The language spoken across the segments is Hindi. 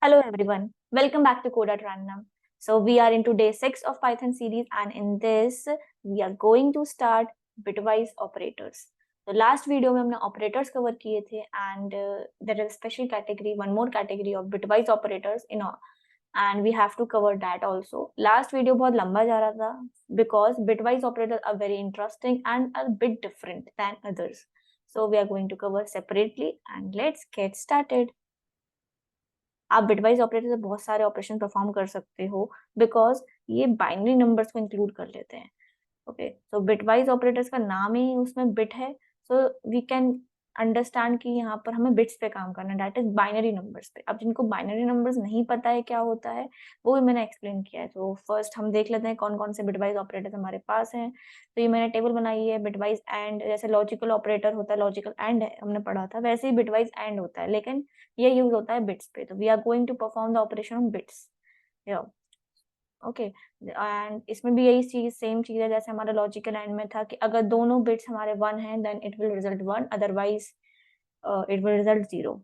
Hello everyone, welcome back to Code at Random. So we are into day 6 of Python series, and in this we are going to start bitwise operators. So last video में हमने operators cover किए थे, and there is a special category, one more category of bitwise operators and we have to cover that also. Last video बहुत लंबा जा रहा था because bitwise operators are very interesting and a bit different than others. So we are going to cover separately, and let's get started. आप बिटवाइज ऑपरेटर से बहुत सारे ऑपरेशन परफॉर्म कर सकते हो बिकॉज ये बाइनरी नंबर्स को इंक्लूड कर लेते हैं. ओके, सो बिटवाइज ऑपरेटर्स का नाम ही उसमें बिट है, सो वी कैन अंडरस्टैंड कि यहाँ पर हमें बिट्स पे काम करना है, दैट इज बाइनरी नंबर्स पे. अब जिनको बाइनरी नंबर्स नहीं पता है क्या होता है वो भी मैंने एक्सप्लेन किया है. तो फर्स्ट हम देख लेते हैं कौन कौन से बिटवाइज ऑपरेटर्स हमारे पास हैं. तो ये मैंने टेबल बनाई है. बिटवाइज एंड, जैसे लॉजिकल ऑपरेटर होता है, लॉजिकल एंड हमने पढ़ा था, वैसे ही बिटवाइज एंड होता है, लेकिन ये यूज होता है बिट्स पे. तो we are going to perform the operation on bits. Okay, and इसमें भी यही चीज सेम चीज है जैसे हमारा लॉजिकल एंड में था कि अगर दोनों बिट्स हमारे 1 हैं then it will result 1, otherwise it will result 0.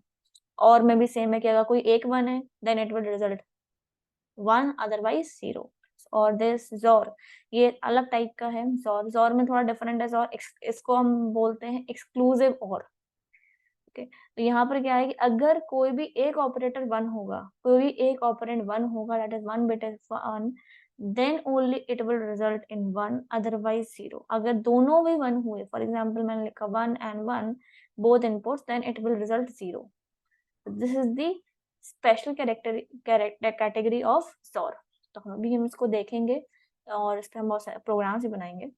और में भी सेम है कि अगर कोई एक 1 है then it will result 1, otherwise 0. और दिस जोर, ये अलग टाइप का है. जोर में थोड़ा डिफरेंट है. जोर इसको हम बोलते हैं एक्सक्लूसिव और. ओके, तो यहाँ पर क्या है कि अगर कोई भी एक ऑपरेटर 1 होगा, कोई भी एक ऑपरेंड 1 होगा, that is 1 bit is 1, then only it will result in 1, otherwise 0. अगर दोनों भी 1 हुए, फॉर एग्जाम्पल मैंने लिखा 1 and 1 both inputs, then it will result 0. This is the special category of XOR. तो हम अभी हम इसको देखेंगे और इस पर हम बहुत सारे प्रोग्राम्स भी बनाएंगे,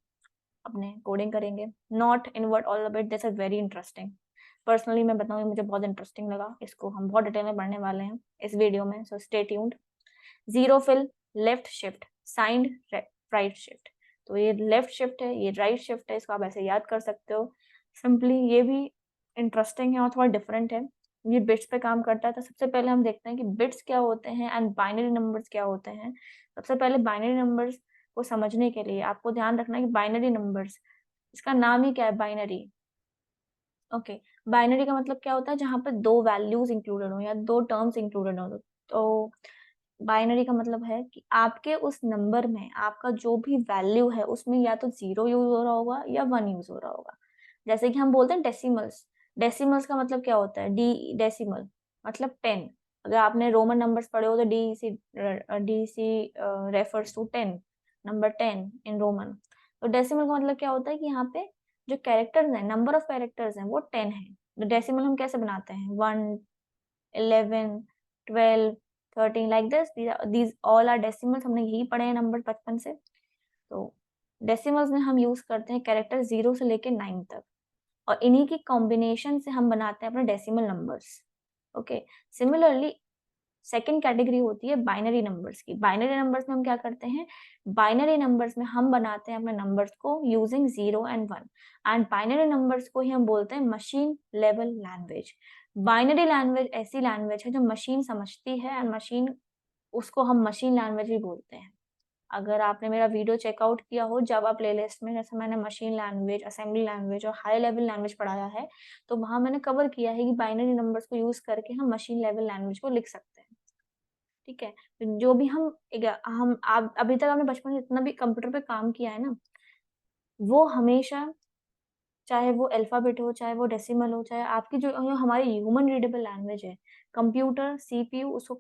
अपने कोडिंग करेंगे. Not invert all of it, this is very interesting. Personally मैं बताऊँ, मुझे बहुत इंटरेस्टिंग लगा. इसको हम बहुत डिटेल में पढ़ने वाले हैं इस वीडियो में, so stay tuned. Zero fill, left shift, signed right shift. तो ये लेफ्ट शिफ्ट है, ये राइट शिफ्ट है, इसको आप ऐसे याद कर सकते हो सिंपली. ये भी इंटरेस्टिंग है और थोड़ा डिफरेंट है. ये बिट्स पे काम करता है. तो सबसे पहले हम देखते हैं कि बिट्स क्या होते हैं एंड बाइनरी नंबर्स क्या होते हैं. सबसे पहले बाइनरी नंबर्स को समझने के लिए आपको ध्यान रखना है कि बाइनरी नंबर्स, इसका नाम ही क्या है, बाइनरी. ओके, बाइनरी का मतलब क्या होता है, जहां पर दो वैल्यूज इंक्लूडेड हो या दो टर्म्स इंक्लूडेड हो. तो बाइनरी का मतलब है कि आपके उस नंबर में आपका जो भी वैल्यू है उसमें या तो 0 यूज हो रहा होगा या 1 यूज हो रहा होगा. जैसे कि हम बोलते हैं डेसिमल्स. डेसिमल्स का मतलब क्या होता है, डी डेसिमल मतलब 10. अगर आपने रोमन नंबर्स पढ़े हो तो D C refers to 10, number 10 in Roman. तो डेसिमल का मतलब क्या होता है कि यहाँ पे जो कैरेक्टर्स हैं, नंबर ऑफ कैरेक्टर्स हैं, वो 10 है. तो डेसिमल हम कैसे बनाते हैं, 1, 11, 12, 13, like this. These all are decimals. हमने यही पढ़े हैं नंबर बचपन से. तो डेसिमल्स में हम यूज करते हैं कैरेक्टर 0 से लेके 9 तक, और इन्हीं की कॉम्बिनेशन से हम बनाते हैं अपने decimal numbers. Okay, similarly second category होती है बाइनरी नंबर्स की. बाइनरी नंबर्स में हम क्या करते हैं, बाइनरी नंबर्स में हम बनाते हैं अपने नंबर्स को using 0 and 1. And binary numbers को ही हम बोलते हैं machine level language. Binary language ऐसी लैंग्वेज है जो मशीन समझती है, एंड मशीन, उसको हम मशीन लैंग्वेज भी बोलते हैं. अगर आपने मेरा वीडियो चेकआउट किया हो जावा प्लेलिस्ट में, जैसे मैंने मशीन लैंग्वेज, असेंबली लैंग्वेज और हाई लेवल लैंग्वेज पढ़ाया है, तो वहां मैंने कवर किया है कि बाइनरी नंबर्स को यूज करके हम मशीन लेवल लैंग्वेज को लिख सकते हैं. ठीक है, तो जो भी हम आप अभी तक आपने बचपन में जितना भी कंप्यूटर पे काम किया है ना, वो हमेशा, चाहे वो अल्फाबेट हो, चाहे वो डेसिमल हो, चाहे आपकी जो हमारी ह्यूमन रीडेबल लैंग्वेज है, कंप्यूटर सीपीयू उसको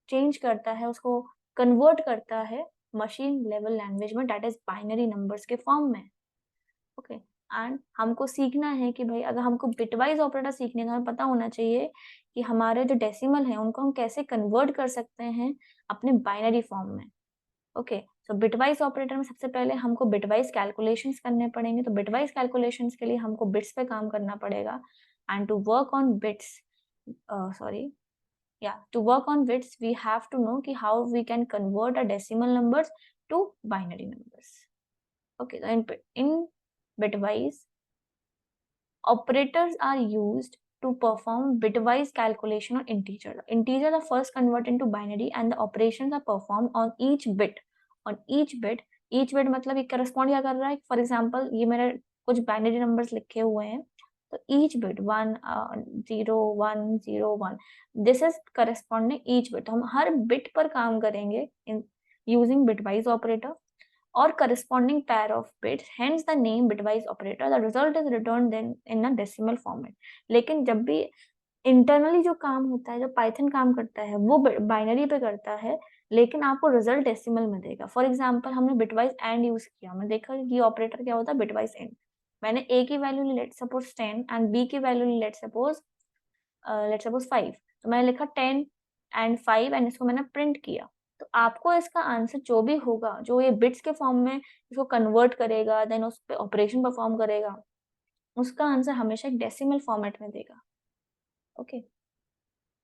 चेंज करता है, उसको कन्वर्ट करता है मशीन लेवल लैंग्वेज में, दैट इज बाइनरी नंबर्स के फॉर्म में. ओके, एंड हमको सीखना है कि भाई अगर हमको बिटवाइज ऑपरेटर सीखने का, हमें पता होना चाहिए कि हमारे जो डेसिमल हैं उनको हम कैसे कन्वर्ट कर सकते हैं अपने बाइनरी फॉर्म में. ओके, सो बिटवाइज ऑपरेटर में सबसे पहले हमको बिटवाइज कैलकुलेशंस करने पड़ेंगे. तो बिटवाइज कैलकुलेशंस के लिए हमको बिट्स पे काम करना पड़ेगा. And to work on bits, sorry, to work on bits we have to know कि how we can convert a decimal numbers to binary numbers. Okay, so in bitwise, operators are used to perform bitwise calculation on integer. Integers are first converted into binary and the operations are performed on each bit. On each bit, each bit मतलब ये correspond क्या कर रहा है, फॉर एग्जाम्पल ये मेरे कुछ बाइनरी नंबर्स लिखे हुए हैं, तो each bit 1 0 1 0 1 this is corresponding each bit. हम हर बिट पर काम करेंगे in using bitwise operator or corresponding pair of bits, hence the name bitwise operator. The result is returned then in a decimal format. लेकिन जब भी इंटरनली जो काम होता है, जो पाइथन काम करता है वो बाइनरी पे करता है, लेकिन आपको रिजल्ट डेसिमल में देगा। फॉर एग्जांपल हमने बिटवाइज एंड यूज किया, हमने देखा ये ऑपरेटर क्या होता है, बिटवाइज एंड। मैंने ए की वैल्यू ली लेट सपोज 10 एंड बी की वैल्यू ली लेट सपोज 5, तो मैंने लिखा 10 एंड 5 एंड इसको मैंने प्रिंट किया। तो आपको इसका आंसर जो भी होगा, जो ये बिट्स के फॉर्म में इसको कन्वर्ट करेगा, देन उस पर ऑपरेशन परफॉर्म करेगा, उसका आंसर हमेशा एक डेसिमल फॉर्मेट में देगा। ओके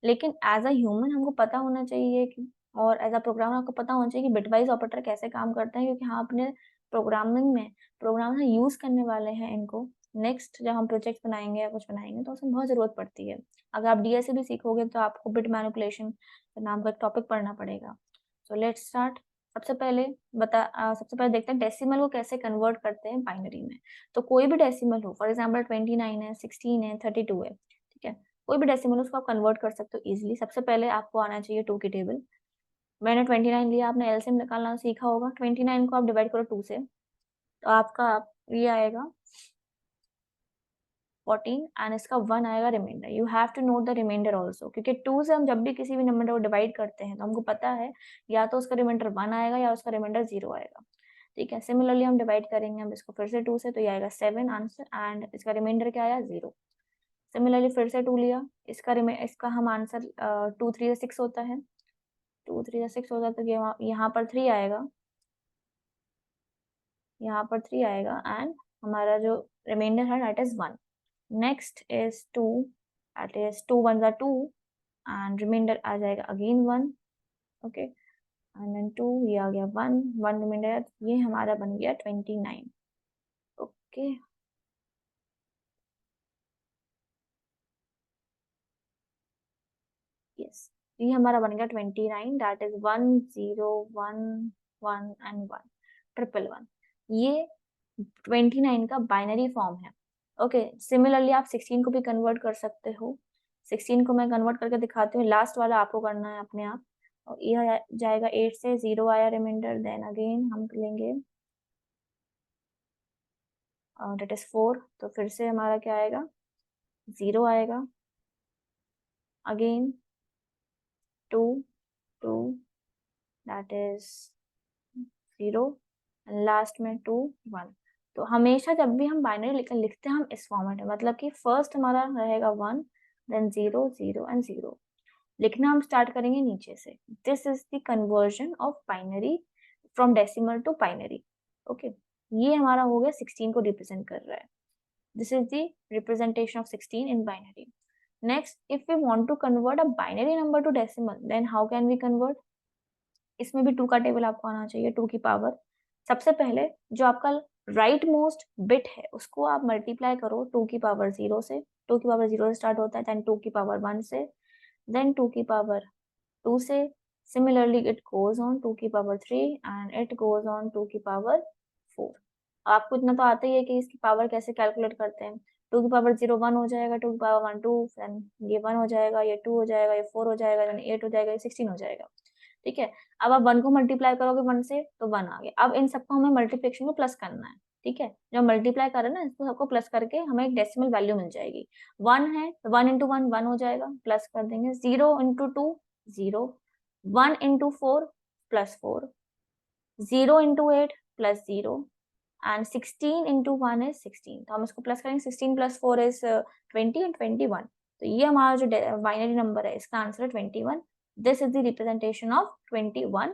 लेकिन एज अ ह्यूमन हमको पता होना चाहिए कि, और एज अ प्रोग्रामर आपको पता होना चाहिए कि बिटवाइज ऑपरेटर कैसे काम करते हैं, क्योंकि हाँ अपने प्रोग्रामर यूज करने वाले हैं इनको। नेक्स्ट जब हम प्रोजेक्ट बनाएंगे या कुछ बनाएंगे तो उसमें बहुत जरूरत पड़ती है। अगर आप डीएसए भी सीखोगे तो आपको बिट मैनिपुलेशन नाम का टॉपिक पढ़ना पड़ेगा। So let's start. सबसे पहले देखते हैं डेसिमल को कैसे कन्वर्ट करते हैं बाइनरी में। तो कोई भी डेसिमल हो, फॉर एग्जाम्पल 29 है, 16 है, 32 है, ठीक है, कोई भी डेसिमल उसको आप कन्वर्ट कर सकते हो इजीली। सबसे पहले आपको आना चाहिए 2 की टेबल। मैंने 29 लिया, आपने एलसीएम निकालना सीखा होगा। 29 को आप डिवाइड करो 2 से, तो आपका ये आएगा 14 एंड इसका 1 आएगा remainder. You have to note the remainder also, क्योंकि 2 से हम जब भी किसी भी नंबर को डिवाइड करते हैं तो हमको पता है या तो उसका रिमाइंडर 1 आएगा या उसका रिमाइंडर 0 आएगा। ठीक है, सिमिलरली हम डिवाइड करेंगे हम इसको फिर से 2 से, तो ये आएगा 7 आंसर एंड इसका रिमाइंडर क्या आया 0। सिमिलरली फिर से 2 लिया, इसका हम आंसर 2 3 6 होता है, 2 3 6 होता है, तो यहाँ पर 3 आएगा, यहाँ पर 3 आएगा एंड हमारा जो रिमाइंडर है that is 1। Next is 2, that is 2 1 2 and reminder आ जाएगा अगेन 1। ओके एंड देन 2, ये आ गया 1 1 रिमाइंडर, ये हमारा बन गया 29। ओके यस, ये हमारा बन गया 29, दैट इज 1 0 1 1 एंड 1 ट्रिपल 1। ये 29 का बाइनरी फॉर्म है। ओके सिमिलरली आप 16 को भी कन्वर्ट कर सकते हो। 16 को मैं कन्वर्ट करके दिखाती हूँ, लास्ट वाला आपको करना है अपने आप। और यह जाएगा 8 से, 0 आया रिमाइंडर, देन अगेन हम लेंगे डेट इज 4, तो फिर से हमारा क्या आएगा 0 आएगा, अगेन 2 2 दैट इज 0, लास्ट में 2 1। तो हमेशा जब भी हम बाइनरी लिखते हैं हम इस फॉर्मेट में, मतलब कि फर्स्ट हमारा रहेगा 1 देन 0 0 एंड 0। लिखना हम स्टार्ट करेंगे नीचे से। This is the conversion of binary from decimal to binary. Okay ये हमारा हो गया 16 को रिप्रेजेंट कर रहा है। This is the representation of 16 in binary. Next if we want to convert a binary number to decimal then how can we convert. इसमें भी 2 का टेबल आपको आना चाहिए, 2 की पावर। सबसे पहले जो आपका राइट मोस्ट बिट है उसको आप मल्टीप्लाई करो 2 की पावर 0 से। 2 की पावर 0 से स्टार्ट होता है, देन 2 की पावर 1 से, देन 2 की पावर 2 से। Similarly, it goes on 2 की power 3 and it goes on 2 की पावर 4। आपको इतना तो आता ही है कि इसकी पावर कैसे कैलकुलेट करते हैं। 2 की पावर 0 1 हो जाएगा, 2 की पावर 1 2, देन ये 1 हो जाएगा, ये 2 हो जाएगा, ये 4 हो जाएगा, देन 8 हो जाएगा, ये 16 हो जाएगा। ठीक है, अब आप 1 को मल्टीप्लाई करोगे 1 से तो 1 आ गया। अब इन सबको हमें मल्टीप्लिकेशन को प्लस करना है। ठीक है, जब मल्टीप्लाई कर रहे हैं ना इसको सबको प्लस करके हमें एक डेसिमल वैल्यू मिल जाएगी। 1 है तो 1 इंटू 1 1 हो जाएगा, प्लस कर देंगे। 0 into 2 0, 1 into 4 plus 4, 0 into 8 plus 0 and 16 into 1 is 16। तो हम इसको प्लस करेंगे, 16 प्लस 4 इज 20 एंड 21। तो ये हमारा जो बाइनरी नंबर है इसका आंसर है 21। This is the representation of 21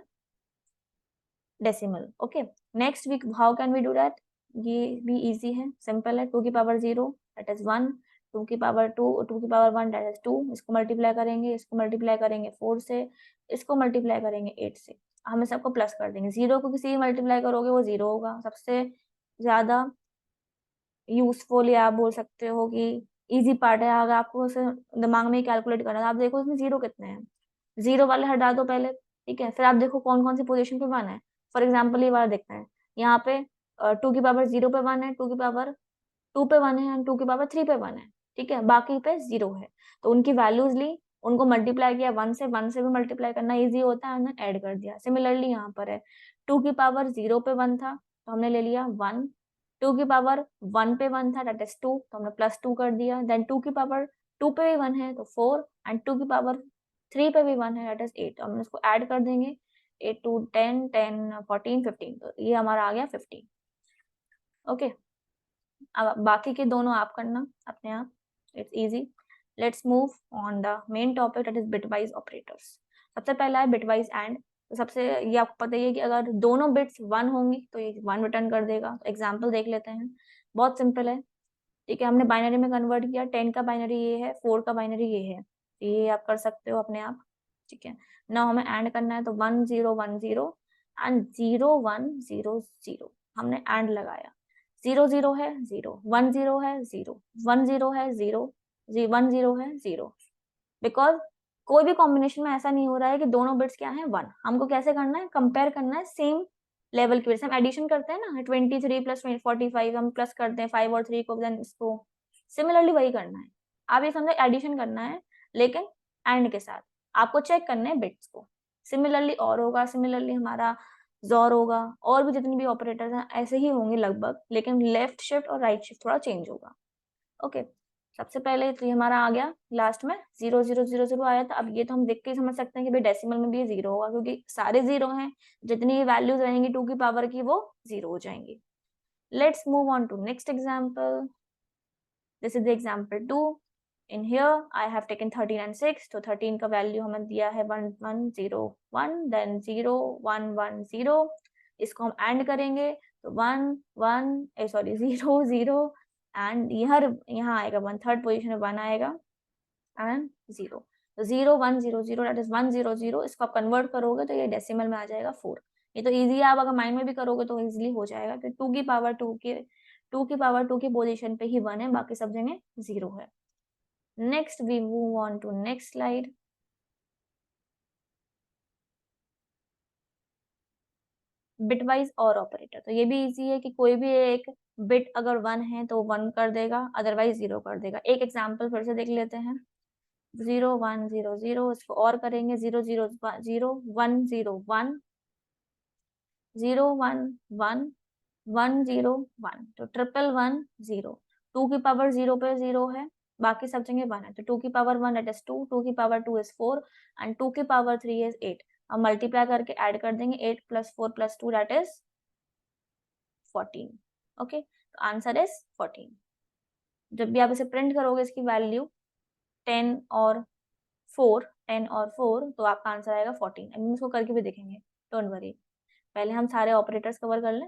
decimal. Okay next week how can we do that. ये भी इजी है, सिंपल है। 2 की पावर 0 दैट इज 1, 2 की पावर 2, 2 की पावर 1 दैट इज 2। इसको मल्टीप्लाई करेंगे, इसको मल्टीप्लाई करेंगे 4 से, इसको मल्टीप्लाई करेंगे 8 से। हम सबको प्लस कर देंगे। 0 को किसी मल्टीप्लाई करोगे वो 0 होगा। सबसे ज्यादा यूजफुल या आप बोल सकते हो कि इजी पार्ट है, अगर आपको उसे दिमाग में कैलकुलेट करना है। आप देखो इसमें 0 कितने हैं, 0 वाले हटा दो पहले। ठीक है, फिर आप देखो कौन कौन सी पोजीशन पे 1 है। फॉर एग्जाम्पल ये वाला देखते हैं, यहाँ पे 2 की पावर 0 पे 1 है, 2 की पावर 2 पे 1 है एंड 2 की पावर 3 पे 1 है, ठीक है, बाकी पे 0 है। तो उनकी वैल्यूज ली, उनको मल्टीप्लाई किया 1 से भी मल्टीप्लाई करना इजी होता है, हमने ऐड कर दिया। सिमिलरली यहाँ पर है 2 की पावर 0 पे 1 था तो हमने ले लिया 1, 2 की पावर 1 पे 1 था दैट इज 2 तो हमने +2 कर दिया, देन 2 की पावर 2 पे भी 1 है तो 4 एंड 2 की पावर 3 पे भी 1 है दैट इज 8, तो हम इसको ऐड कर देंगे 8 2 10 10 14 15, तो ये हमारा आ गया 15। ओके, अब बाकी के दोनों आप करना अपने आप, it's easy. Let's move on the main topic that is bitwise operators. सबसे पहला है बिटवाइज एंड। तो सबसे ये आपको पता ही है कि अगर दोनों बिट्स 1 होंगी तो ये 1 रिटर्न कर देगा। तो एग्जांपल देख लेते हैं, बहुत सिंपल है, ठीक है, हमने बाइनरी में कन्वर्ट किया, 10 का बाइनरी ये है, 4 का बाइनरी ये है, ये आप कर सकते हो अपने आप, ठीक है। नाउ हमें एंड करना है तो 1 0 1 0 एंड 0 1 0 0, हमने एंड लगाया, 0 0 है 0, 1 0 है 0, 1 0 है 0, 1 0 है 0, बिकॉज कोई भी कॉम्बिनेशन में ऐसा नहीं हो रहा है कि दोनों बिट्स क्या है 1। हमको कैसे करना है, कंपेयर करना है सेम लेवल की वजह से। हम एडिशन करते हैं ना, 23 प्लस 45 हम प्लस करते हैं 5 और 3 को, देन इसको सिमिलरली वही करना है। आप ये समझो एडिशन करना है लेकिन एंड के साथ आपको चेक करना है बिट्स को। सिमिलरली और होगा, सिमिलरली हमारा जोर होगा, और भी जितनी भी ऑपरेटर्स हैं ऐसे ही होंगे लगभग, लेकिन लेफ्ट शिफ्ट और राइट शिफ्ट थोड़ा चेंज होगा। ओके, सबसे पहले तो ये हमारा आ गया, लास्ट में 0 0 0 0 आया था। अब ये तो हम देख के ही समझ सकते हैं कि भाई डेसिमल में भी ये 0 होगा, क्योंकि सारे 0 हैं, जितनी वैल्यूज रहेंगी 2 की पावर की वो 0 हो जाएंगी। Let's move on to next example. This is the example 2। In here I have taken 13 and 6, तो 13 का वैल्यू हमें दिया है 1 1 0 1, देन 0 1 1 0, इसको हम एंड करेंगे तो 1 1 सॉरी 0 0 एंड यहाँ आएगा 1, थर्ड पोजिशन में 1 आएगा एंड 0, तो 0 1 0 0 दैट इज 1 0 0, इसको आप कन्वर्ट करोगे तो ये डेसिमल में आ जाएगा 4। ये तो इजी है, आप अगर माइंड में भी करोगे तो इजीली हो जाएगा, क्योंकि 2 की पावर 2 की पोजीशन पे ही 1 है, बाकी सब जगह 0 है। Next we move on to next slide. Bitwise OR operator, तो ये भी इजी है कि कोई भी एक बिट अगर 1 है तो 1 कर देगा, अदरवाइज 0 कर देगा। एक एग्जांपल फिर से देख लेते हैं, 0 1 0 0, इसको और करेंगे 0 0 0 1 0 1 0 1 1 1 0 1, तो 1 1 0। 2 की पावर 0 पे 0 है, बाकी सब जगह 1 है, तो 2 की पावर 1 दैट इज 2, 2 की पावर 2 इज 4 एंड 2 की पावर 3 इज 8। हम मल्टीप्लाई करके ऐड कर देंगे, 8 + 4 + 2 दैट इज 14। ओके, तो आंसर इज 14। जब भी आप इसे प्रिंट करोगे इसकी वैल्यू 10 और 4 तो आपका आंसर आएगा 14। अभी हम इसको करके भी देखेंगे, डोंट वरी, पहले हम सारे ऑपरेटर्स कवर कर लें।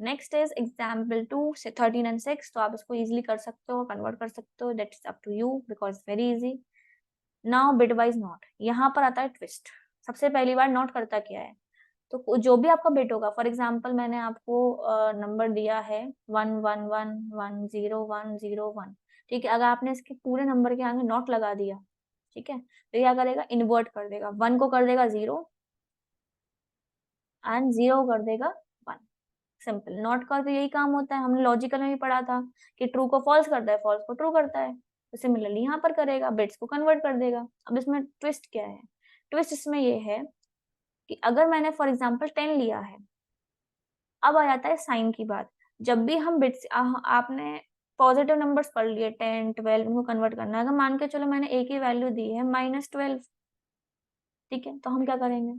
नेक्स्ट इज एग्जाम्पल 2 से 13 एंड 6, तो आप इसको इजिली कर सकते हो, कन्वर्ट कर सकते हो, that's up to you because very easy. Now bitwise not, यहाँ पर आता है ट्विस्ट। सबसे पहली बार नॉट करता क्या है, तो जो भी आपका बिट होगा, फॉर एग्जाम्पल मैंने आपको नंबर दिया है 1 1 1 1 0 1 0 1, ठीक है, अगर आपने इसके पूरे नंबर के आगे नॉट लगा दिया, ठीक है, तो क्या करेगा, इन्वर्ट कर देगा, 1 को कर देगा 0 एंड 0 कर देगा 1। सिंपल, नॉट का तो यही काम होता है, हमने लॉजिकल में भी पढ़ा था कि ट्रू को फॉल्स करता है, फॉल्स को ट्रू करता है, तो सिमिलरली यहाँ पर करेगा, बिट्स को कन्वर्ट कर देगा। अब इसमें ट्विस्ट क्या है, ट्विस्ट इसमें ये है कि अगर मैंने फॉर एग्जाम्पल 10 लिया है, अब आ जाता है साइन की बात। जब भी हम बिट्स आपने पॉजिटिव नंबर्स पढ़ लिए 10 12, उनको कन्वर्ट करना है, अगर मान के चलो मैंने एक ही वैल्यू दी है -12, ठीक है, तो हम क्या करेंगे,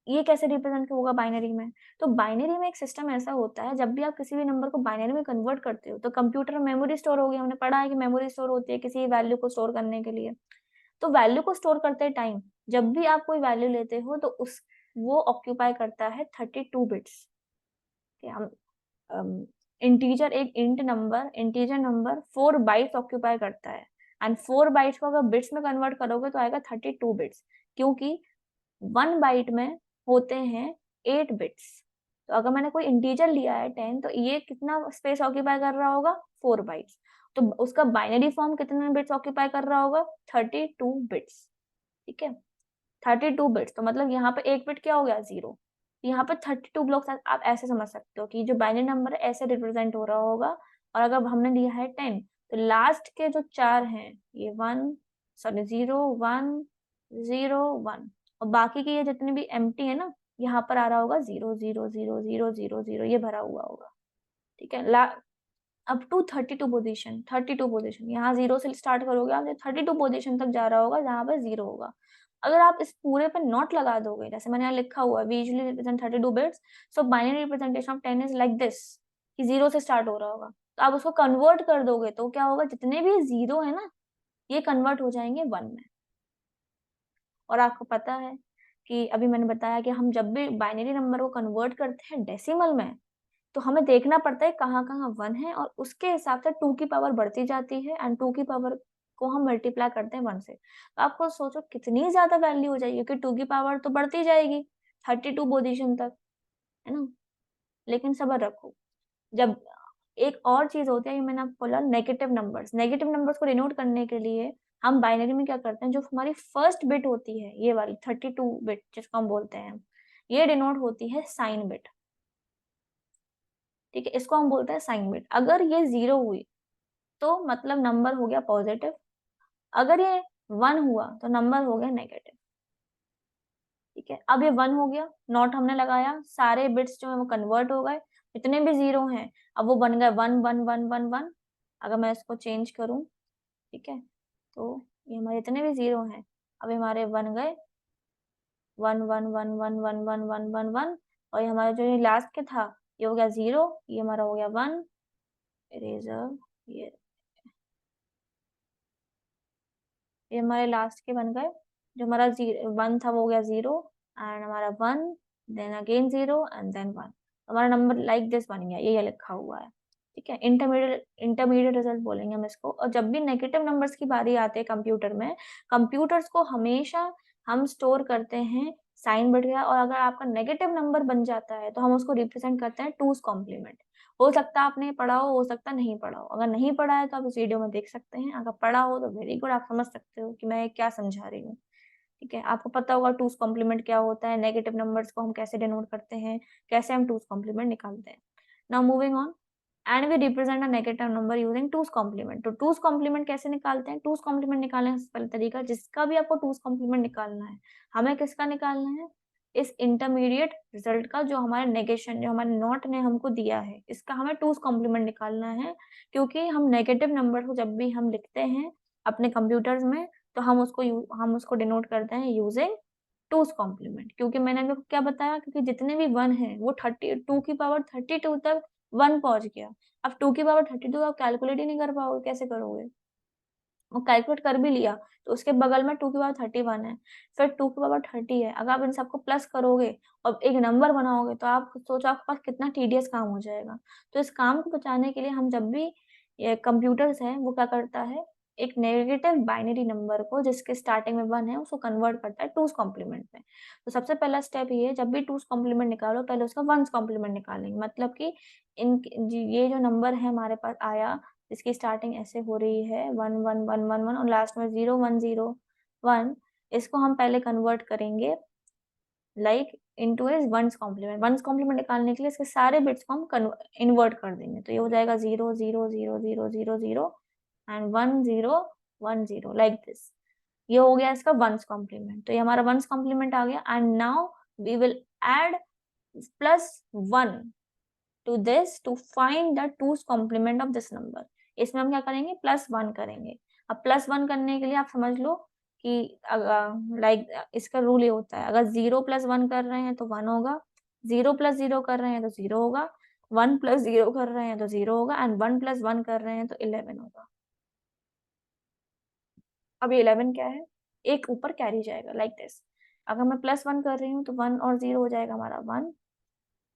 ये कैसे रिप्रेजेंट होगा बाइनरी में। तो बाइनरी में एक सिस्टम ऐसा होता है, जब भी आप किसी भी नंबर को बाइनरी में कन्वर्ट करते हो तो कंप्यूटर में मेमोरी स्टोर होगी, हमने पढ़ा है कि मेमोरी स्टोर होती है किसी वैल्यू को स्टोर करने के लिए। तो वैल्यू को स्टोर करते टाइम जब भी आप कोई वैल्यू लेते हो तो उस वो ऑक्यूपाई करता है 32 बिट्स। हम इंटीजर नंबर 4 बाइट्स ऑक्यूपाई करता है, एंड 4 बाइट्स को अगर बिट्स में कन्वर्ट करोगे तो आएगा 32 बिट्स, क्योंकि 1 बाइट में होते हैं 8 बिट्स। तो अगर मैंने कोई इंटीजर लिया है 10, तो ये कितना स्पेस ऑक्यूपाई कर रहा होगा, 4 बाइट्स, तो उसका बाइनरी फॉर्म कितने बिट्स ऑक्यूपाई कर रहा होगा, 32 बिट्स, ठीक है, 32 बिट्स, तो मतलब यहाँ पे एक बिट क्या हो गया, 0। यहाँ पे 32 ब्लॉक्स आप ऐसे समझ सकते हो कि जो बाइनरी नंबर है ऐसे रिप्रेजेंट हो रहा होगा और अगर हमने लिया है 10, तो लास्ट के जो 4 हैं ये 0 1 0 1, और बाकी के ये जितने भी एम्प्टी है ना, यहाँ पर आ रहा होगा 0 0 0 0 0 0, ये भरा हुआ होगा। ठीक है, अप टू 32 पोजीशन, 32 पोजीशन, यहाँ 0 से स्टार्ट करोगे आप, 32 पोजीशन तक जा रहा होगा जहाँ पर 0 होगा। अगर आप इस पूरे पे नॉट लगा दोगे, जैसे मैंने यहाँ लिखा हुआ है, we usually represent 32 bits, so binary representation of 10 is like this, कि 0 से स्टार्ट हो रहा होगा, तो आप उसको कन्वर्ट कर दोगे तो क्या होगा, जितने भी 0 है ना, ये कन्वर्ट हो जाएंगे 1 में। और आपको पता है कि अभी मैंने बताया कि हम जब भी बाइनरी नंबर को कन्वर्ट करते हैं डेसिमल में, तो हमें देखना पड़ता है कहाँ कहाँ 1 है, और उसके हिसाब से 2 की पावर बढ़ती जाती है, एंड 2 की पावर को हम मल्टीप्लाई करते हैं 1 से। तो आपको सोचो कितनी ज्यादा वैल्यू हो जाएगी, क्योंकि 2 की पावर तो बढ़ती जाएगी 32 पोजीशन तक, है ना। लेकिन सब्र रखो, जब एक और चीज होती है, ये मैंने आपको बोला, नेगेटिव नंबर्स। नेगेटिव नंबर्स को डिनोट करने के लिए हम बाइनरी में क्या करते हैं, जो हमारी फर्स्ट बिट होती है, ये वाली 32 बिट जिसको हम बोलते हैं, ये डिनोट होती है साइन बिट। ठीक है, इसको हम बोलते हैं साइन बिट। अगर ये 0 हुई तो मतलब नंबर हो गया पॉजिटिव, अगर ये 1 हुआ तो नंबर हो गया नेगेटिव। ठीक है, अब ये 1 हो गया, नॉट हमने लगाया, सारे बिट्स जो है वो कन्वर्ट हो गए, जितने भी 0 हैं अब वो बन गए 1 1 1 1 1। अगर मैं इसको चेंज करूं, ठीक है, तो ये हमारे जितने भी 0 हैं अब हमारे बन गए 1 1 1 1 1 1 1 1 1, और ये हमारा जो ये लास्ट के था ये हो गया 0, ये हमारा हो गया 1। इरेजर, ये हमारे लास्ट के बन गए, जो हमारा 1 था वो हो गया 0, एंड हमारा 1, देन अगेन 0 एंड देन 1। हमारा नंबर लाइक दिस बन गया, ये लिखा हुआ है। ठीक है, इंटरमीडिएट इंटरमीडिएट रिजल्ट बोलेंगे हम इसको। और जब भी नेगेटिव नंबर्स की बारी आती है कंप्यूटर में, कंप्यूटर्स को हमेशा हम स्टोर करते हैं साइन बिट का, और अगर आपका नेगेटिव नंबर बन जाता है तो हम उसको रिप्रेजेंट करते हैं टूज कॉम्प्लीमेंट। हो सकता है आपने पढ़ा हो सकता है नहीं पढ़ा हो। अगर नहीं पढ़ा है तो आप इस वीडियो में देख सकते हैं, अगर पढ़ा हो तो वेरी गुड, आप समझ सकते हो कि मैं क्या समझा रही हूँ। ठीक है, आपको पता होगा टूज कॉम्प्लीमेंट क्या होता है, नेगेटिव नंबर्स को हम कैसे डिनोट करते हैं, कैसे हम टूज कॉम्प्लीमेंट निकालते हैं। Now moving on, and we represent a negative number using two's complement. तो टूज कॉम्प्लीमेंट कैसे निकालते हैं, टूज कॉम्प्लीमेंट निकालने का पहले तरीका, जिसका भी आपको टूज कॉम्प्लीमेंट निकालना है, हमें किसका निकालना है, इस इंटरमीडिएट रिजल्ट का, जो हमारे नेगेशन, जो हमारे नॉट ने हमको दिया है, इसका हमें टूज कॉम्प्लीमेंट निकालना है। क्योंकि हम नेगेटिव नंबर को जब भी हम लिखते हैं अपने कंप्यूटर्स में, तो हम उसको डिनोट करते हैं यूजिंग टूज कॉम्प्लीमेंट। क्योंकि मैंने आपको क्या बताया, क्योंकि जितने भी 1 है वो 32 की पावर 32 तक 1 पहुंच गया। अब 2 की पावर 32 आप कैलकुलेट ही नहीं कर पाओगे, कैसे करोगे। वो कैलकुलेट कर भी लिया तो उसके बगल में 2 की पावर 31 है, फिर 2 की पावर 30 है। अगर आप इन सबको प्लस करोगे और एक नंबर बनाओगे, तो आप सोचो आपके पास कितना टीडियस काम हो जाएगा। तो इस काम को बचाने के लिए हम जब भी, ये कंप्यूटर्स है वो क्या करता है, एक नेगेटिव बाइनरी नंबर को जिसके स्टार्टिंग में 1 है उसको कन्वर्ट करता है टूज कॉम्प्लीमेंट में। तो सबसे पहला स्टेप ये है, जब भी टूज कॉम्प्लीमेंट निकालो पहले उसका वंस कॉम्प्लीमेंट निकालेंगे। मतलब कि इन ये जो नंबर है हमारे पास आया, इसकी स्टार्टिंग ऐसे हो रही है 1 1 1 1 1 और लास्ट में 0 1 0 1, इसको हम पहले कन्वर्ट करेंगे like into is one's complement. One's complement निकालने के लिए इसके सारे बिट्स को हम इन्वर्ट कर देंगे, तो ये हो जाएगा 0 0 0 0 0 0 एंड 1 0 1 0 लाइक दिस। ये हो गया इसका वंस कॉम्प्लीमेंट। तो ये हमारा वंस कॉम्प्लीमेंट आ गया, and now we will add +1 to this to find the twos complement of this number। इसमें हम क्या करेंगे, +1 करेंगे। अब +1 करने के लिए आप समझ लो कि लाइक इसका रूल ये होता है, अगर 0 + 1 कर रहे हैं तो 1 होगा, 0 + 0 कर रहे हैं तो 0 होगा, 1 + 0 कर रहे हैं तो 0 होगा, एंड 1 + 1 कर रहे हैं तो 11 होगा। अब ये 11 क्या है, एक ऊपर कैरी जाएगा लाइक दिस। अगर मैं +1 कर रही हूँ तो 1 और 0 हो जाएगा हमारा 1।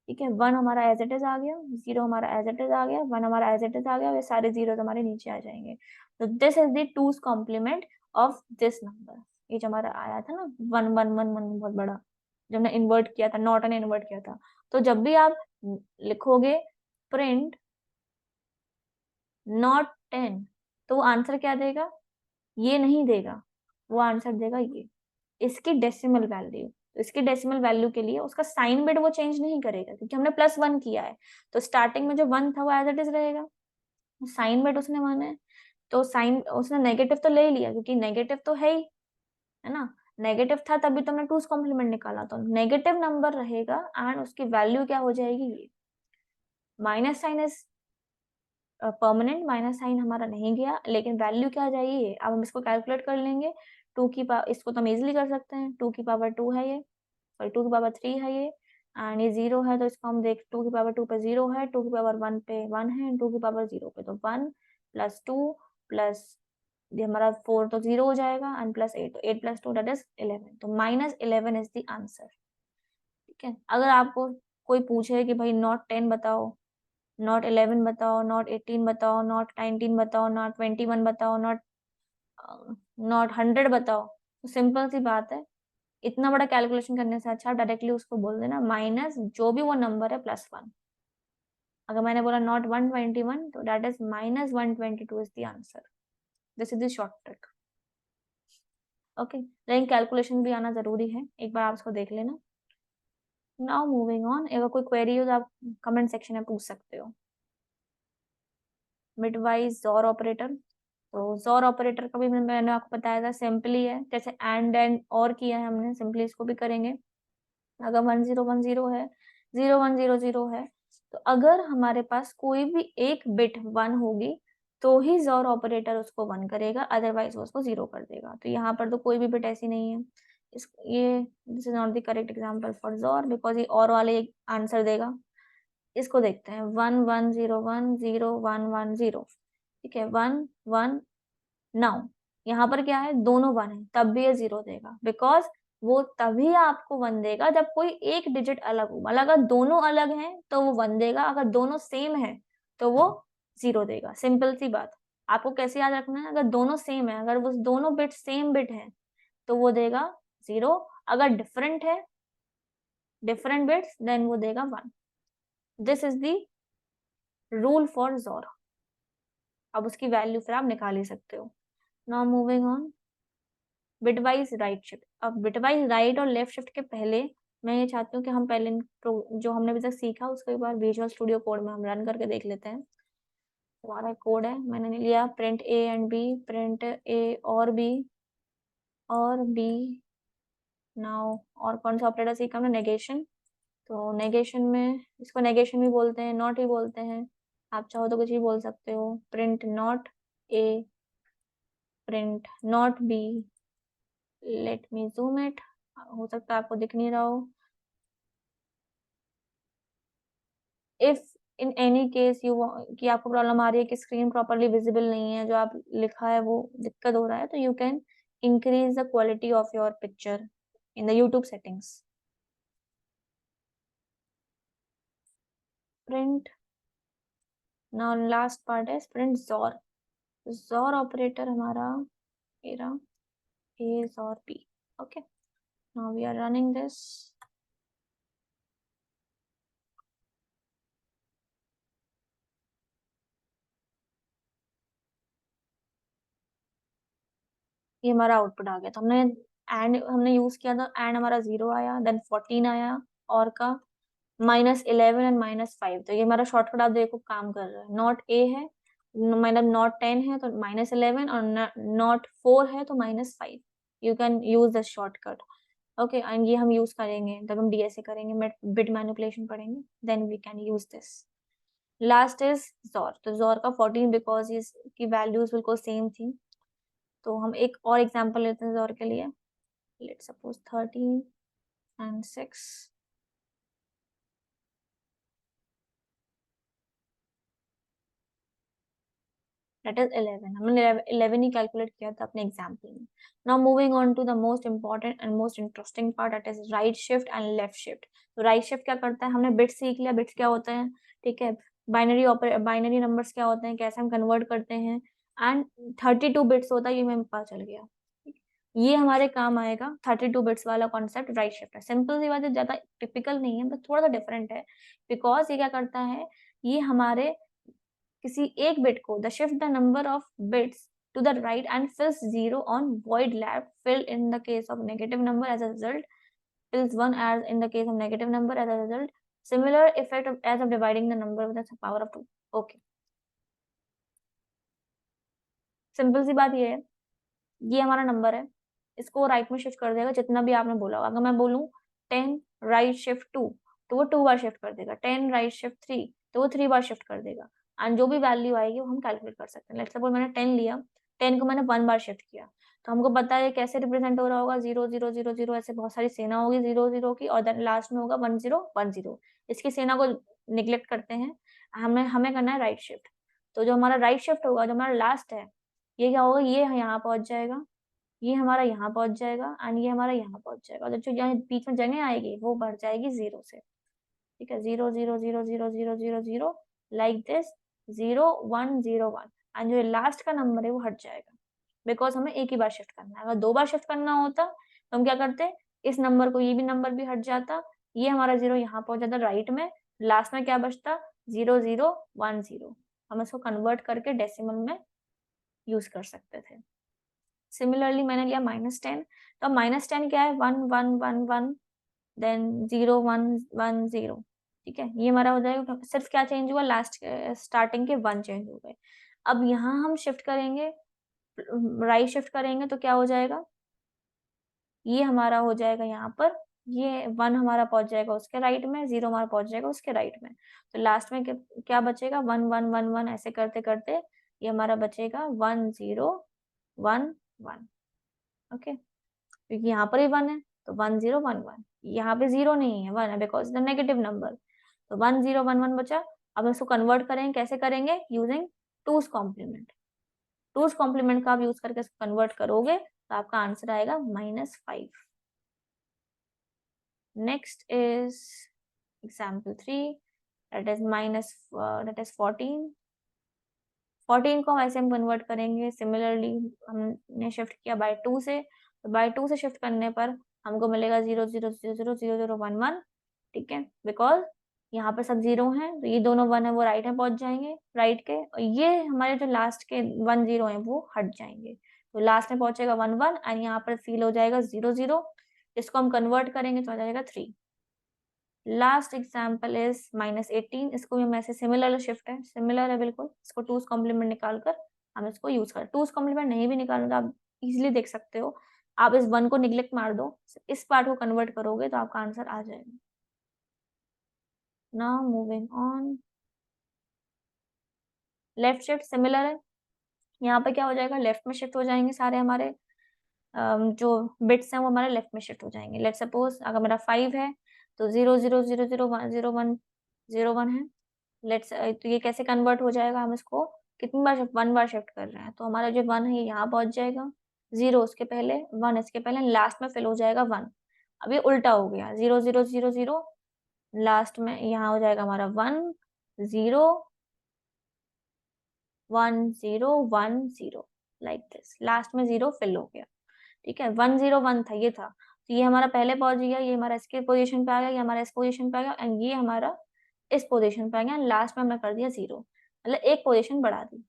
ठीक है, 1 हमारा एज इट इज आ गया, 0 हमारा एज इट इज आ गया, 1 हमारा एज इट इज आ गया, ये सारे जीरोस हमारे नीचे आ जाएंगे। तो this is the two's complement of this number. ये जो हमारा आया था ना 1 1 1 1 बहुत बड़ा, जब हमने इन्वर्ट किया था, नॉट एंड इन्वर्ट किया था। तो जब भी आप लिखोगे प्रिंट नॉट 10, तो वो आंसर क्या देगा, ये नहीं देगा, वो आंसर देगा ये, इसकी डेसिमल वैल्यू। तो इसकी डेसिमल वैल्यू के लिए उसका साइन बिट वो चेंज नहीं करेगा, क्योंकि हमने +1 किया है, तो स्टार्टिंग में जो 1 था वो एज इट इज रहेगा। साइन बिट उसने माना है, तो साइन उसने नेगेटिव तो ले लिया क्योंकि नेगेटिव तो है ही, है ना, नेगेटिव था तभी तो हमने टूज कॉम्प्लीमेंट निकाला, तो नेगेटिव नंबर रहेगा एंड उसकी वैल्यू क्या हो जाएगी, ये minus sign is permanent, minus sign हमारा नहीं गया, लेकिन वैल्यू क्या आ जाएगी ये, अब हम इसको कैलकुलेट कर लेंगे, टू की पावर, इसको तो हम इजिली कर सकते हैं, 2 की पावर 2 है ये, सॉरी 2 की पावर 3 है ये, एंड ये 0 है तो इसको हम देख, 2 की पावर 2 पे 0 है, 2 की पावर 1 पे 1 है, 2 की पावर 0 पे तो 1 प्लस 2 प्लस ये हमारा 4 तो 0 हो जाएगा एंड प्लस 8, तो 8 प्लस 2 दैट इज 11, तो -11 इज द आंसर। ठीक है, अगर आपको कोई पूछे कि भाई नॉट 10 बताओ, नॉट 11 बताओ, नॉट 18 बताओ, नॉट 19 बताओ, नॉट 21 बताओ, नॉट 100 बताओ, तो सिंपल सी बात है, इतना बड़ा कैलकुलेशन करने से अच्छा डायरेक्टली उसको बोल देना माइनस जो भी वो नंबर है +1। अगर मैंने बोला नॉट 121 तो that is -122 is the answer. This is the short trick. Okay, लेकिन कैलकुलेशन भी आना जरूरी है, एक बार आप उसको देख लेना। नाउ मूविंग ऑन, अगर कोई क्वेरी हो तो आप कमेंट सेक्शन में पूछ सकते हो। मिडवाइज जॉर ऑपरेटर, तो जॉर ऑपरेटर का भी मैंने आपको बताया था, सिंपली है, जैसे एंड और किया है हमने, सिंपली इसको भी करेंगे। अगर 1010 है, 0100 है, तो अगर हमारे पास कोई भी एक बिट 1 होगी तो ही जॉर ऑपरेटर उसको 1 करेगा, अदरवाइज वो उसको 0 कर देगा। तो यहाँ पर तो कोई भी बिट ऐसी नहीं है, ये this is not the correct example for jaw because ये और वाले आंसर देगा। इसको देखते हैं, 11010110, ठीक है, 1 1 नाउ यहाँ पर क्या है, दोनों 1 है तब भी ये 0 देगा, बिकॉज वो तभी आपको 1 देगा जब कोई एक डिजिट अलग हो, मतलब अगर दोनों अलग हैं तो वो 1 देगा, अगर दोनों सेम है तो वो 0 देगा। सिंपल सी बात, आपको कैसे याद रखना है, अगर दोनों सेम है, अगर वो दोनों बिट सेम बिट है तो वो देगा 0, अगर डिफरेंट है, डिफरेंट बिट्स, देन वो देगा 1। This is the rule for जोर। अब उसकी वैल्यू फिर आप निकाल ही सकते हो। Now moving on, bitwise right shift. अब बिटवाइज राइट और लेफ्ट शिफ्ट के पहले मैं ये चाहती हूँ कि हम पहले जो हमने अभी तक सीखा उसको एक बार विजुअल स्टूडियो कोड में हम रन करके देख लेते हैं। हमारा कोड है, मैंने लिया print A and B, print A और बी नाउ, और कौन सा ऑपरेटर सीखा हमने, नेगेशन। तो नेगेशन में, इसको नेगेशन भी बोलते हैं, नॉट भी बोलते हैं, आप चाहो तो कुछ भी बोल सकते हो। Print not a, print not be, let me zoom it, हो सकता है आपको दिख नहीं रहा हो। If in any case you कि आपको प्रॉब्लम आ रही है कि स्क्रीन प्रॉपरली विजिबल नहीं है, जो आप लिखा है वो दिक्कत हो रहा है, तो you can increase the quality of your picture in the YouTube settings. Print, now last part है प्रिंट जोर। जोर ऑपरेटर हमारा मेरा A XOR B. Okay, now we are running this. ये हमारा आउटपुट आ गया, तो हमने यूज किया था, एंड हमारा 0 आया, देन 14 आया, और का -11 एंड -5, तो ये हमारा शॉर्टकट आप देखो काम कर रहा है। नॉट ए है, मतलब नॉट 10 है तो -11, और नॉट 4 है तो -5। You can use the shortcut. Okay, and ये हम यूज करेंगे जब हम डीएसए करेंगे, बिट मैनिपुलेशन पढ़ेंगे, then we can use this. Last is XOR, तो जोर का 14 बिकॉज इसकी वैल्यूज बिल्कुल सेम थी। तो हम एक और एग्जांपल लेते हैं जोर के लिए, let's suppose 13 and 6, that is 11। हमने 11 ही कैलकुलेट किया था अपने एग्जाम्पल में। Now moving on to the most important and most interesting part, that is right shift and left shift. तो राइट शिफ्ट क्या करता है, हमने बिट्स सीख लिया, बिट्स क्या होते हैं, ठीक है, बाइनरी नंबर्स क्या होते हैं, कैसे हम कन्वर्ट करते हैं, एंड 32 बिट्स होता है, ये हमें पता चल गया। ये हमारे काम आएगा, 32 बिट्स वाला कॉन्सेप्ट राइट शिफ्ट है। सिंपल सी बात है, ज्यादा टिपिकल नहीं है, बस थोड़ा सा डिफरेंट है, बिकॉज ये क्या करता है, ये हमारे किसी एक बिट को the shift the number of bits to the right and fills 0 on void left fill in the case of negative number as a result, fills 1 as in the case of negative number as a result, similar effect as of dividing the number with the power of 2. Okay, simple सी बात ये है, ये हमारा नंबर है, इसको राइट में शिफ्ट कर देगा जितना भी आपने बोला होगा। अगर मैं बोलूँ 10 राइट शिफ्ट 2 तो वो 2 बार शिफ्ट कर देगा, 10 राइट शिफ्ट 3 तो वो 3 बार शिफ्ट कर देगा। एंड जो भी वैल्यू आएगी वो हम कैलकुलेट कर सकते हैं। लेट्स सपोज मैंने 10 लिया, 10 को मैंने 1 बार शिफ्ट किया, तो हमको पता है कैसे रिप्रेजेंट हो रहा होगा, 0 0 0 0 ऐसे बहुत सारी सेना होगी 0 0 की, और देन लास्ट में होगा 1 0 1 0। इसकी सेना को निग्लेक्ट करते हैं, हमें हमें करना है राइट शिफ्ट। तो जो हमारा राइट शिफ्ट होगा, जो हमारा लास्ट है, ये क्या होगा, ये यहाँ पहुंच जाएगा, ये हमारा यहाँ पहुंच जाएगा एंड ये हमारा यहाँ पहुंच जाएगा, और जो यहाँ बीच में जगह आएगी वो बढ़ जाएगी 0 से। ठीक है, 0 0 0 0 0 0 0 लाइक दिस, 0 1 0 1, एंड जो लास्ट का नंबर है वो हट जाएगा, बिकॉज हमें एक ही बार शिफ्ट करना है। अगर 2 बार शिफ्ट करना होता तो हम क्या करते, इस नंबर को, ये भी नंबर भी हट जाता, ये हमारा 0 यहाँ पहुंच जाता राइट में, लास्ट में क्या बचता, 0 0 1 0। हम इसको कन्वर्ट करके डेसिमल में यूज कर सकते थे। सिमिलरली मैंने लिया -10, तो -10 क्या है, 1 1 1 1 देन 0 1 1 0। ठीक है, ये हमारा हो जाएगा, सिर्फ क्या चेंज हुआ, लास्ट स्टार्टिंग के 1 चेंज हो गए। अब यहाँ हम शिफ्ट करेंगे, राइट शिफ्ट करेंगे तो क्या हो जाएगा, ये हमारा हो जाएगा यहाँ पर, ये 1 हमारा पहुंच जाएगा उसके राइट में, 0 हमारा पहुंच जाएगा उसके राइट में, तो लास्ट में क्या बचेगा, 1 1 1 1 ऐसे करते करते ये हमारा बचेगा 1 0 1 1। ओके, क्योंकि यहाँ पर ही 1 है तो 1 0 1 1, यहाँ पे 0 नहीं है, 1 है, बिकॉज द नेगेटिव नंबर, तो 1 0 1 1 बचा। अब इसको कन्वर्ट करेंगे, कैसे करेंगे, using two's complement. Two's complement का आप यूज करके इसको कन्वर्ट करोगे तो आपका आंसर आएगा -5। Next is example 3, that is 14। 14 को हम ऐसे हम कन्वर्ट करेंगे, सिमिलरली हमने शिफ्ट किया बाय 2 से, तो बाय 2 से शिफ्ट करने पर हमको मिलेगा 0 0 0 0 0 0 1 1। ठीक है, बिकॉज यहाँ पर सब 0 हैं, तो ये दोनों 1 है वो राइट में पहुंच जाएंगे, राइट के, और ये हमारे जो लास्ट के 1 0 है वो हट जाएंगे, तो लास्ट में पहुंचेगा 1 1 एंड यहाँ पर फील हो जाएगा 0 0। इसको हम कन्वर्ट करेंगे तो आ जाएगा 3। Last example is -18। इसको भी हम ऐसे सिमिलर शिफ्ट है, सिमिलर है बिल्कुल, इसको टूज कॉम्प्लीमेंट निकाल कर हम इसको यूज करें। टूज कॉम्प्लीमेंट नहीं भी निकालना तो आप इजिली देख सकते हो, आप इस 1 को निग्लेक्ट मार दो, इस पार्ट को कन्वर्ट करोगे तो आपका आंसर आ जाएगा। Now moving on, left shift similar है, यहाँ पे क्या हो जाएगा, लेफ्ट में शिफ्ट हो जाएंगे सारे हमारे जो बिट्स हैं वो हमारे लेफ्ट में शिफ्ट हो जाएंगे। लेट्स सपोज अगर मेरा 5 है तो 0 0 0 0 1 0 1 0 1 है। लेट्स तो ये कैसे कन्वर्ट हो जाएगा, हम इसको कितनी बार शिफ्ट, 1 बार शिफ्ट कर रहे हैं, तो हमारा जो 1 है ये यहाँ पहुंच जाएगा, 0 उसके पहले, 1 इसके पहले, लास्ट में फिल हो जाएगा 1। अब ये उल्टा हो गया, 0 0 0 0 लास्ट में यहाँ हो जाएगा हमारा 1 0 1 0 1 0 लाइक दिस, लास्ट में 0 फिल हो गया। ठीक है, 1 0 1 था, ये था, तो ये हमारा पहले पहुंच गया, ये हमारा इसके पोजीशन पे आ गया, ये हमारा इस पोजीशन पे आ गया, एंड ये हमारा इस पोजीशन पे आ गया, लास्ट में हमने कर दिया 0, मतलब एक पोजीशन बढ़ा दी।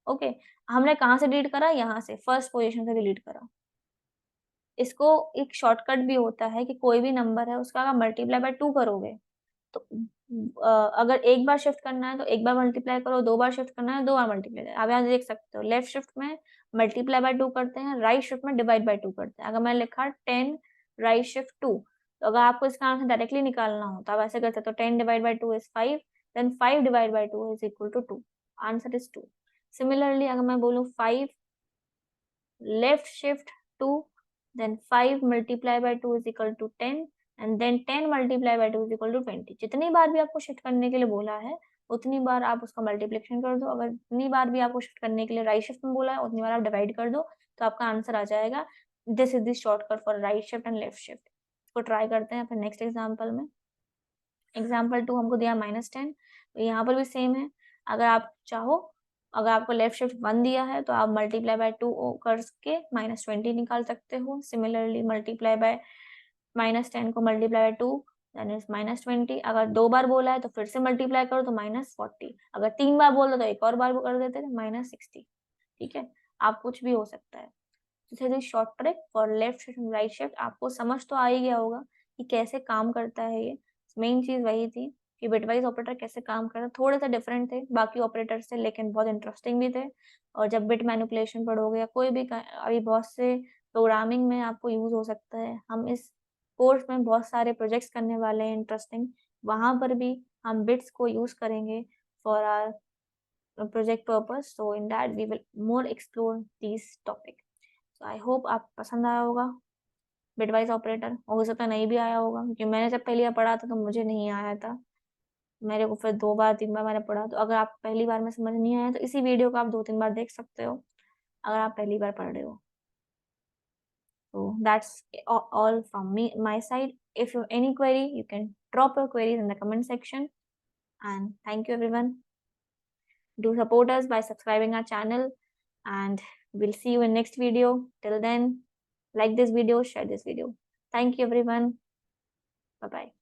ओके, हमने कहाँ से डिलीट करा, यहाँ से फर्स्ट पोजीशन से डिलीट करा। इसको एक शॉर्टकट भी होता है कि कोई भी नंबर है उसका अगर मल्टीप्लाई बाय 2 करोगे तो अगर एक बार शिफ्ट करना है तो एक बार मल्टीप्लाई करो, 2 बार शिफ्ट करना है 2 बार मल्टीप्लाई करो। आप यहाँ देख सकते हो, लेफ्ट शिफ्ट में मल्टीप्लाई बाय 2 करते हैं, राइट शिफ्ट में डिवाइड बाय 2 करते हैं। अगर मैंने लिखा 10 राइट शिफ्ट 2, तो अगर आपको इसका आंसर डायरेक्टली निकालना हो तो आप ऐसे कर सकते हो, 10 divide by 2 is 5, then 5 divide by 2 is equal to 2, answer is 2। Similarly अगर मैं बोलूँ 5 left shift 2, then 5 multiply by 2 is equal to 10, and then 10 multiply by 2 is equal to 20। जितनी बार भी आपको शिफ्ट करने के लिए बोला है उतनी बार आप उसका मल्टीप्लिकेशन कर दो, अगर जितनी बार भी आपको शिफ्ट करने के लिए राइट शिफ्ट में बोला है उतनी बार आप डिवाइड कर दो, तो आपका आंसर आ जाएगा। This is the shortcut for right shift and left shift. इसको ट्राई करते हैं फिर नेक्स्ट एग्जाम्पल में। एग्जाम्पल 2 हमको दिया -10, तो यहाँ पर भी सेम है, अगर आप चाहो, अगर आपको लेफ्ट शिफ्ट 1 दिया है तो आप मल्टीप्लाई बाय 2 करके -20 निकाल सकते हो। सिमिलरली मल्टीप्लाई बाय -10 को मल्टीप्लाई बाय 2 दैट इज -20। अगर 2 बार बोला है तो फिर से मल्टीप्लाई करो तो -40। अगर 3 बार बोला तो एक और बार कर देते थे -60। ठीक है, आप कुछ भी हो सकता है। This is short trick for left shift right shift. आपको समझ तो आ ही गया होगा कि कैसे काम करता है ये, मेन चीज वही थी। कि बिटवाइज ऑपरेटर कैसे काम करता है। थोड़े से डिफरेंट थे बाकी ऑपरेटर से, लेकिन बहुत इंटरेस्टिंग भी थे। और जब बिट मैनिपुलेशन पढ़ोगे या कोई भी अभी बहुत से प्रोग्रामिंग में आपको यूज हो सकता है। हम इस कोर्स में बहुत सारे प्रोजेक्ट्स करने वाले हैं इंटरेस्टिंग, वहां पर भी हम बिट्स को यूज करेंगे for our project purpose. So in that we will more explore these topic. So I hope आप पसंद आया होगा बिटवाइज ऑपरेटर। हो सकता नहीं भी आया होगा, क्योंकि मैंने जब पहली बार पढ़ा था तो मुझे नहीं आया था। मेरे को फिर 2 बार 3 बार मैंने पढ़ा। तो अगर आप पहली बार में समझ नहीं आया तो इसी वीडियो को आप 2-3 बार देख सकते हो, अगर आप पहली बार पढ़ रहे हो। So that's all from my side. If you have any query, you can drop your queries in the comment section. And thank you everyone. Do support us by subscribing our channel, and we'll see you in next video. Till then, like this video, share this video. Thank you everyone. Bye bye.